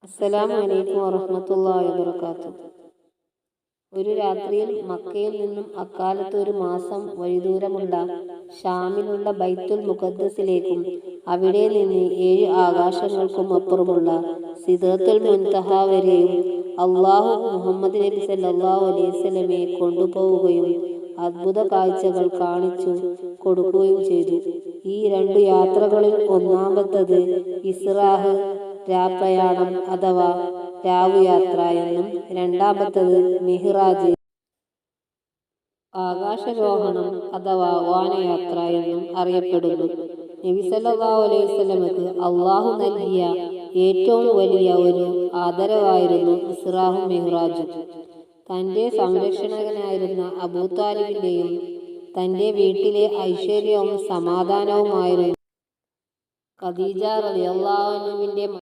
അസ്സലാമു അലൈക്കും വറഹ്മത്തുള്ളാഹി വബറകാതുഹു. ഒരു രാത്രിയിൽ മക്കയിൽ നിന്നും അക്കാലത്ത് ഒരു മാസം വഴിദൂരമുള്ള ഷാമിലുള്ള ബൈത്തുൽ മുഖദ്ദസിലേക്കും അവിടെ നിന്ന് 7 ആകാശങ്ങൾക്കും അപ്പുറമുള്ള സിദ്റത്തുൽ മുൻതഹ വരെയും അല്ലാഹു മുഹമ്മദ് നബി സല്ലല്ലാഹു അലൈഹി വസല്ലമയെ കൊണ്ടുപോവുകയും അത്ഭുത കാഴ്ചകൾ കാണിച്ചു കൊടുക്കുകയും ചെയ്തു. ഈ 2 യാത്രകളിൽ ഒന്നാമത്തത് ഇസ്രാഹ് രാപ്രയാണം അഥവാ രാവുയാത്ര എന്നും രണ്ടാമത്തത് മിഹ്റാജ് ആകാശരോഹണം അഥവാ വാനയാത്ര എന്നും അറിയപ്പെടുന്നു. നബി സല്ലല്ലാഹു അലൈഹി വസല്ലമക്ക് അള്ളാഹു നൽകിയ ഏറ്റവും വലിയ ഒരു ആദരവായിരുന്നു ഇസ്രാഹും മിഹ്റാജും. തന്റെ സംരക്ഷകനായിരുന്ന അബൂതാലിബിന്റെയും തന്റെ വീട്ടിലെ ഐശ്വര്യവും സമാധാനവുമായിരുന്നു ഖദീജ റളിയല്ലാഹു അൻഹയുടെ